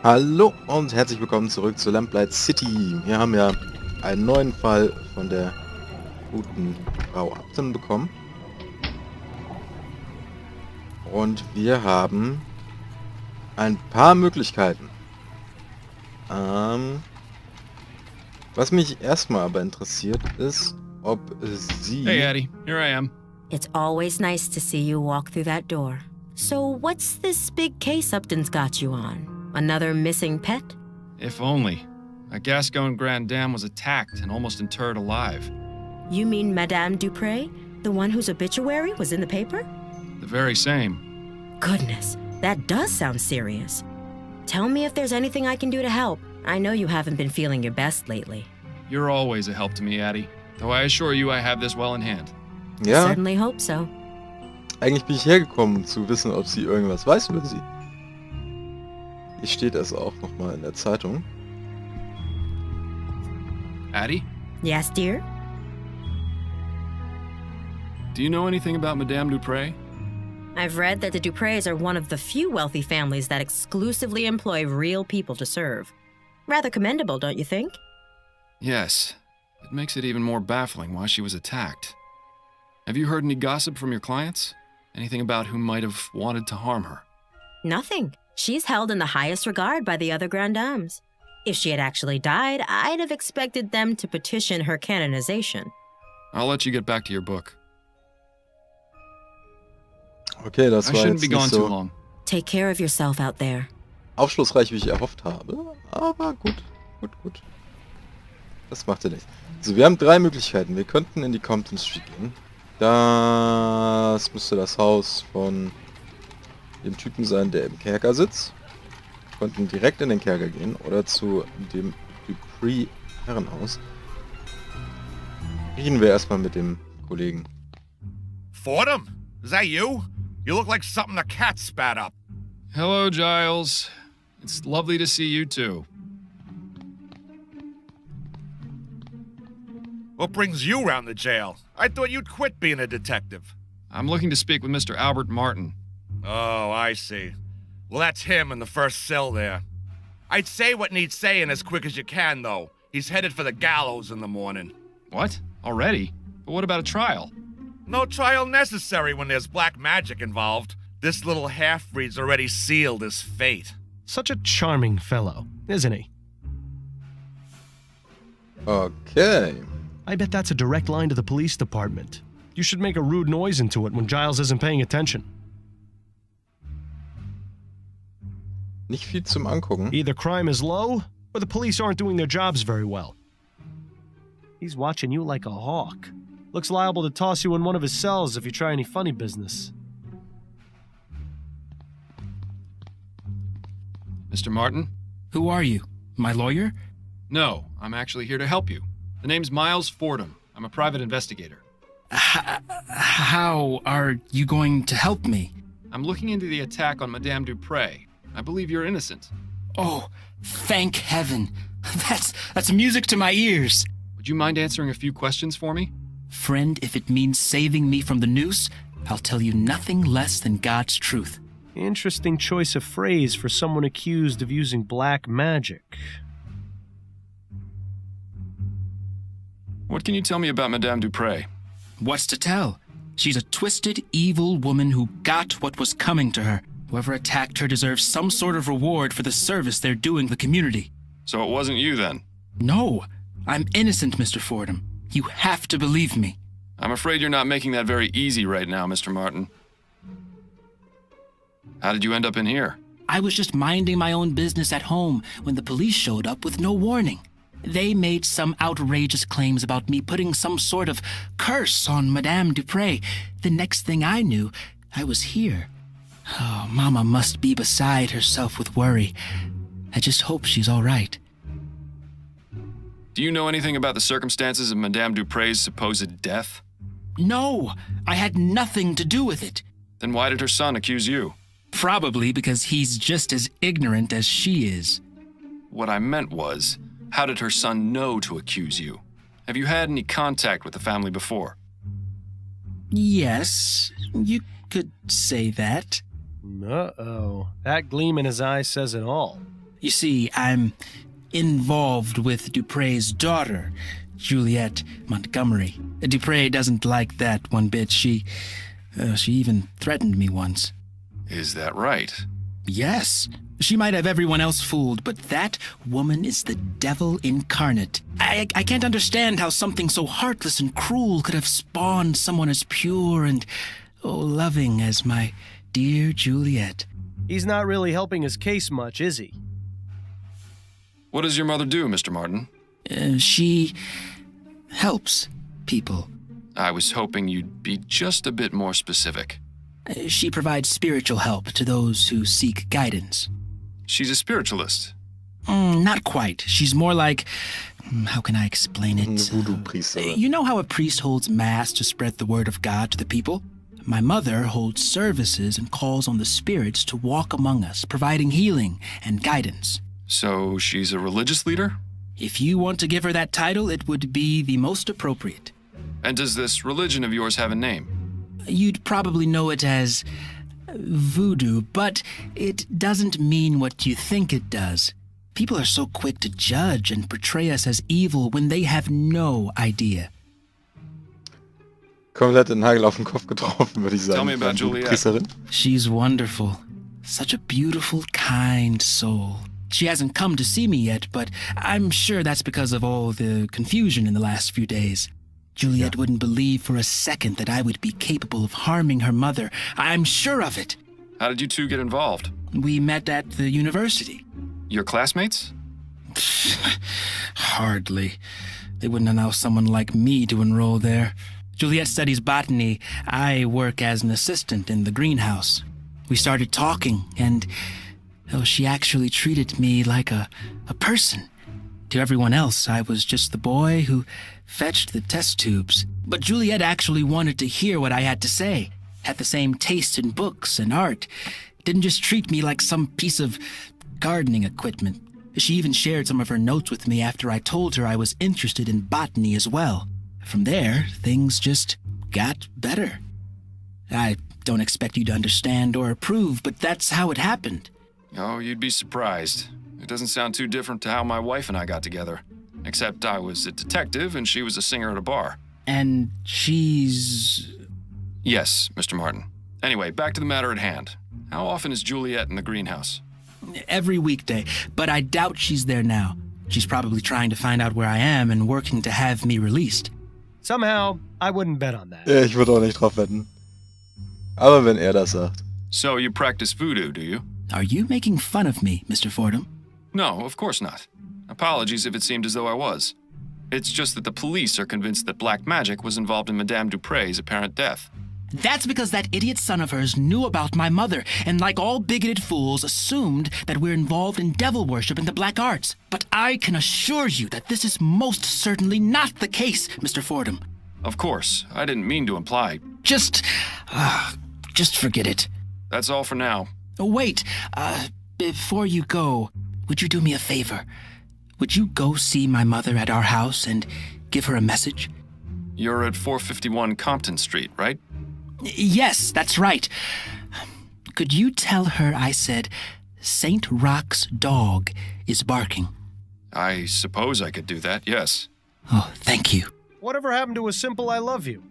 Hallo und herzlich willkommen zurück zu Lamplight City. Wir haben ja einen neuen Fall von der guten Frau Upton bekommen. Und wir haben ein paar Möglichkeiten. Was mich erstmal aber interessiert ist, ob sie... Hey Addie, here I am. It's always nice to see you walk through that door. So what's this big case Upton's got you on? Another missing pet? If only. A Gascon Grand Dame was attacked and almost interred alive. You mean Madame Dupre? The one whose obituary was in the paper? The very same. Goodness, that does sound serious. Tell me if there's anything I can do to help. I know you haven't been feeling your best lately. You're always a help to me, Addie. Though I assure you I have this well in hand. Ja, Certainly hope so. eigentlich bin ich hergekommen, um zu wissen, ob sie irgendwas weiß über sie. Hier steht es auch nochmal in der Zeitung. Addie, Yes, dear? do you know anything about Madame Dupre? I've read that the Dupres are one of the few wealthy families that exclusively employ real people to serve. Rather commendable, don't you think? Yes. It makes it even more baffling why she was attacked. Have you heard any gossip from your clients? Anything about who might have wanted to harm her? Nothing. She's held in the highest regard by the other Grand Dames. If she had actually died, I'd have expected them to petition her canonization. I'll let you get back to your book. Okay, das I war shouldn't jetzt be nicht gone too so long. Take care of yourself out there. aufschlussreich, wie ich erhofft habe. Aber gut. Das macht ja nichts. Also wir haben drei Möglichkeiten. Wir könnten in die Compton Street gehen. Das müsste das Haus von dem Typen sein, der im Kerker sitzt. Wir könnten direkt in den Kerker gehen oder zu dem Dupree Herrenhaus. Reden wir erstmal mit dem Kollegen. Fordham? Is that you? You look like something the cat spat up. Hello, Giles. It's lovely to see you too. What brings you round the jail? I thought you'd quit being a detective. I'm looking to speak with Mr. Albert Martin. Oh, I see. Well, that's him in the first cell there. I'd say what needs saying as quick as you can, though. He's headed for the gallows in the morning. What? Already? But what about a trial? No trial necessary when there's black magic involved. This little half-breed's already sealed his fate. Such a charming fellow, isn't he? Okay. I bet that's a direct line to the police department. You should make a rude noise into it when Giles isn't paying attention. Nicht viel zum Angucken. Either crime is low, or the police aren't doing their jobs very well. He's watching you like a hawk. Looks liable to toss you in one of his cells if you try any funny business. Mr. Martin? Who are you? My lawyer? No, I'm actually here to help you. The name's Miles Fordham. I'm a private investigator. How are you going to help me? I'm looking into the attack on Madame Dupre. I believe you're innocent. Oh, thank heaven. That's music to my ears. Would you mind answering a few questions for me? Friend, if it means saving me from the noose, I'll tell you nothing less than God's truth. Interesting choice of phrase for someone accused of using black magic. What can you tell me about Madame Dupre? What's to tell? She's a twisted, evil woman who got what was coming to her. Whoever attacked her deserves some sort of reward for the service they're doing the community. So it wasn't you then? No, I'm innocent, Mr. Fordham. You have to believe me. I'm afraid you're not making that very easy right now, Mr. Martin. How did you end up in here? I was just minding my own business at home when the police showed up with no warning. They made some outrageous claims about me putting some sort of curse on Madame Dupre. The next thing I knew, I was here. Oh, Mama must be beside herself with worry. I just hope she's all right. Do you know anything about the circumstances of Madame Dupre's supposed death? No, I had nothing to do with it. Then why did her son accuse you? Probably because he's just as ignorant as she is. What I meant was, how did her son know to accuse you? Have you had any contact with the family before? Yes, you could say that. Uh-oh. That gleam in his eye says it all. You see, I'm involved with Dupre's daughter, Juliet Montgomery. Dupre doesn't like that one bit. She even threatened me once. Is that right? Yes. She might have everyone else fooled, but that woman is the devil incarnate. I can't understand how something so heartless and cruel could have spawned someone as pure and, loving as my dear Juliet. He's not really helping his case much, is he? What does your mother do, Mr. Martin? She helps people. I was hoping you'd be just a bit more specific. She provides spiritual help to those who seek guidance. She's a spiritualist. Not quite. She's more like... How can I explain it? Voodoo priest. You know how a priest holds mass to spread the word of God to the people? My mother holds services and calls on the spirits to walk among us, providing healing and guidance. So she's a religious leader? If you want to give her that title, it would be the most appropriate. And does this religion of yours have a name? You'd probably know it as Voodoo, but it doesn't mean what you think it does. People are so quick to judge and portray us as evil when they have no idea. Komplett den Nagel auf den Kopf getroffen, würde ich sagen. Tell me about Juliet. Priesterin. She's wonderful. Such a beautiful, kind soul. She hasn't come to see me yet, but I'm sure that's because of all the confusion in the last few days. Juliet wouldn't believe for a second that I would be capable of harming her mother. I'm sure of it. How did you two get involved? We met at the university. Your classmates? Hardly. They wouldn't allow someone like me to enroll there. Juliet studies botany. I work as an assistant in the greenhouse. We started talking, and she actually treated me like a person. To everyone else, I was just the boy who fetched the test tubes. But Juliet actually wanted to hear what I had to say. Had the same taste in books and art. Didn't just treat me like some piece of gardening equipment. She even shared some of her notes with me after I told her I was interested in botany as well. From there, things just got better. I don't expect you to understand or approve, but that's how it happened. Oh, you'd be surprised. It doesn't sound too different to how my wife and I got together. Except I was a detective and she was a singer at a bar. And she's... Yes, Mr. Martin. Anyway, back to the matter at hand. How often is Juliet in the greenhouse? Every weekday, but I doubt she's there now. She's probably trying to find out where I am and working to have me released. Somehow, I wouldn't bet on that. Ja, ich würde auch nicht drauf wetten. Aber wenn das sagt. So you practice voodoo, do you? Are you making fun of me, Mr. Fordham? No, of course not. Apologies if it seemed as though I was. It's just that the police are convinced that black magic was involved in Madame Dupre's apparent death. That's because that idiot son of hers knew about my mother, and like all bigoted fools, assumed that we're involved in devil worship and the black arts. But I can assure you that this is most certainly not the case, Mr. Fordham. Of course, I didn't mean to imply. Just forget it. That's all for now. Wait, before you go, would you do me a favor? Would you go see my mother at our house and give her a message? You're at 451 Compton Street, right? Yes, that's right. Could you tell her I said St. Rock's dog is barking? I suppose I could do that, yes. Oh, thank you. Whatever happened to a simple I love you?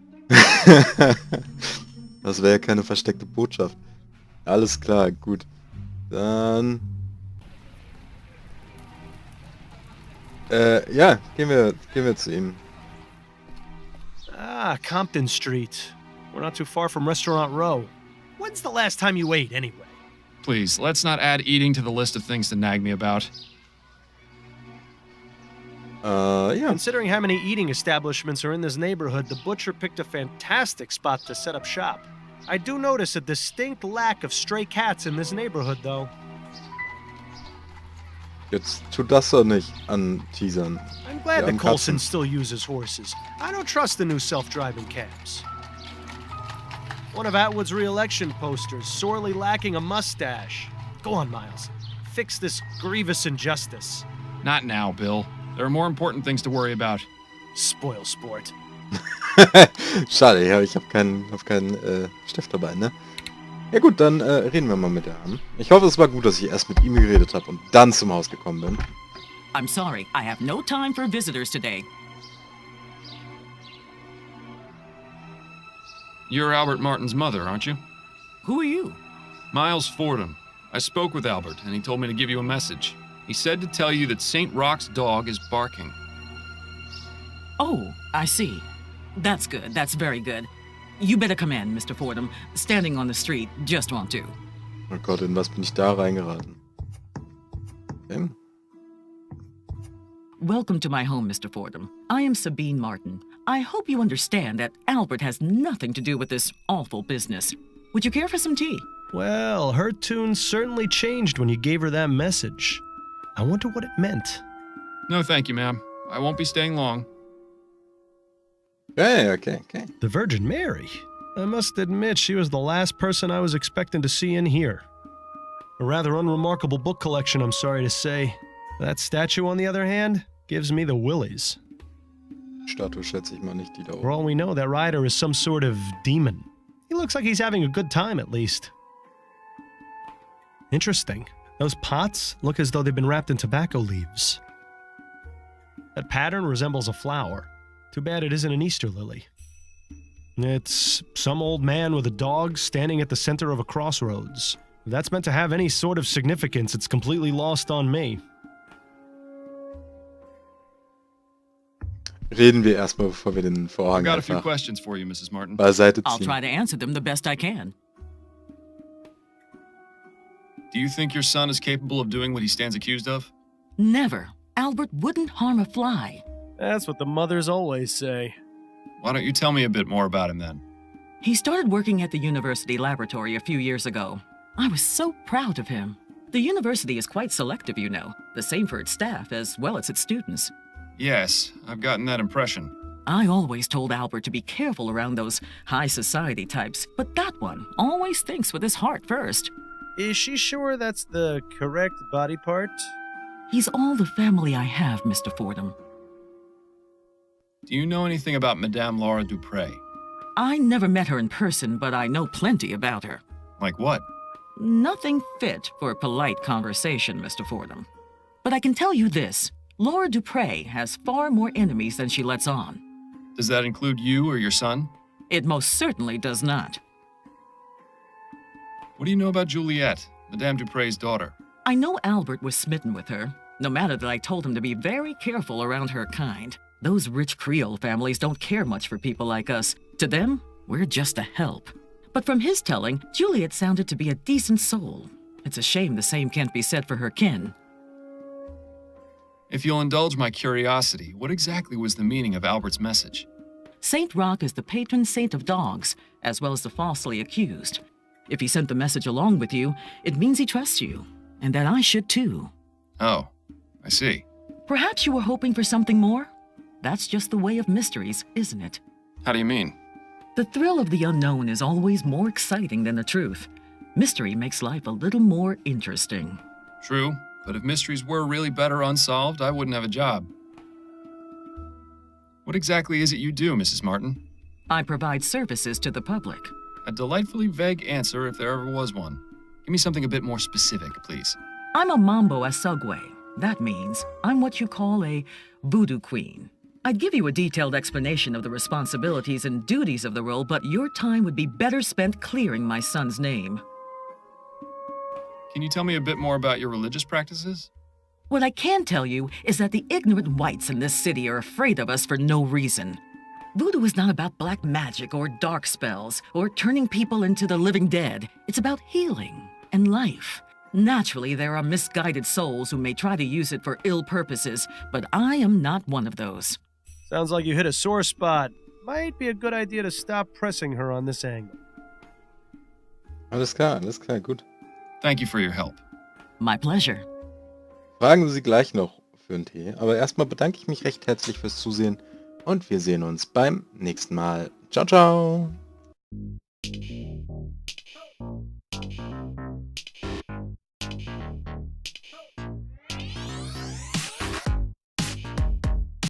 Das wäre ja keine versteckte Botschaft. Alles klar, gut. Dann... ja, gehen wir zu ihm. Ah, Compton Street. We're not too far from Restaurant Row. When's the last time you ate, anyway? Please, let's not add eating to the list of things to nag me about. Ja. Considering how many eating establishments are in this neighborhood, the butcher picked a fantastic spot to set up shop. I do notice a distinct lack of stray cats in this neighborhood, though. Jetzt tu das doch nicht anteasern. I'm glad Die that armen Coulson Katzen. still uses horses. I don't trust the new self-driving cabs. One of Atwood's re-election posters, sorely lacking a mustache. Go on, Miles. Fix this grievous injustice. Not now, Bill. There are more important things to worry about. Spoil sport. Schade, ja, ich hab keinen Stift dabei, ne? Ja gut, dann reden wir mal mit Herrn. Ich hoffe, es war gut, dass ich erst mit ihm geredet habe und dann zum Haus gekommen bin. I'm sorry, I have no time for visitors today. You're Albert Martin's mother, aren't you? Who are you? Miles Fordham. I spoke with Albert, and he told me to give you a message. He said to tell you that St. Roch's dog is barking. Oh, I see. That's good, that's very good. You better come in, Mr. Fordham. Standing on the street just won't do. Oh Gott, in was bin ich da reingeraten? Okay. Welcome to my home, Mr. Fordham. I am Sabine Martin. I hope you understand that Albert has nothing to do with this awful business. Would you care for some tea? Well, her tune certainly changed when you gave her that message. I wonder what it meant. No, thank you, ma'am. I won't be staying long. Okay. The Virgin Mary? I must admit she was the last person I was expecting to see in here. A rather unremarkable book collection, I'm sorry to say. That statue, on the other hand, gives me the willies. Statue schätze ich mal nicht, die da For oben. all we know, that rider is some sort of demon. He looks like he's having a good time, at least. Interesting. Those pots look as though they've been wrapped in tobacco leaves. That pattern resembles a flower. Too bad it isn't an Easter lily. It's some old man with a dog standing at the center of a crossroads. If that's meant to have any sort of significance, it's completely lost on me. Reden wir erstmal, bevor wir den I've Vorhang got a few einfach questions for you, Mrs. Martin. beiseite I'll ziehen. try to answer them the best I can. Do you think your son is capable of doing what he stands accused of? Never. Albert wouldn't harm a fly. That's what the mothers always say. Why don't you tell me a bit more about him then? He started working at the university laboratory a few years ago. I was so proud of him. The university is quite selective, you know. The same for its staff as well as its students. Yes, I've gotten that impression. I always told Albert to be careful around those high society types, but that one always thinks with his heart first. Is she sure that's the correct body part? He's all the family I have, Mr. Fordham. Do you know anything about Madame Laura Dupre? I never met her in person, but I know plenty about her. Like what? Nothing fit for polite conversation, Mr. Fordham. But I can tell you this. Laura Dupre has far more enemies than she lets on. Does that include you or your son? It most certainly does not. What do you know about Juliette, Madame Dupre's daughter? I know Albert was smitten with her, no matter that I told him to be very careful around her kind. Those rich Creole families don't care much for people like us. To them, we're just a help. But from his telling, Juliet sounded to be a decent soul. It's a shame the same can't be said for her kin. If you'll indulge my curiosity, what exactly was the meaning of Albert's message? Saint Roch is the patron saint of dogs, as well as the falsely accused. If he sent the message along with you, it means he trusts you, and that I should too. Oh, I see. Perhaps you were hoping for something more? That's just the way of mysteries, isn't it? How do you mean? The thrill of the unknown is always more exciting than the truth. Mystery makes life a little more interesting. True, but if mysteries were really better unsolved, I wouldn't have a job. What exactly is it you do, Mrs. Martin? I provide services to the public. A delightfully vague answer if there ever was one. Give me something a bit more specific, please. I'm a mambo asugwe. That means I'm what you call a voodoo queen. I'd give you a detailed explanation of the responsibilities and duties of the role, but your time would be better spent clearing my son's name. Can you tell me a bit more about your religious practices? What I can tell you is that the ignorant whites in this city are afraid of us for no reason. Voodoo is not about black magic or dark spells or turning people into the living dead. It's about healing and life. Naturally, there are misguided souls who may try to use it for ill purposes, but I am not one of those. Sounds like you hit a sore spot. Might be a good idea to stop pressing her on this angle. Alles klar, gut. Thank you for your help. My pleasure. Fragen Sie gleich noch für einen Tee, aber erstmal bedanke ich mich recht herzlich fürs Zusehen und wir sehen uns beim nächsten Mal. Ciao, ciao!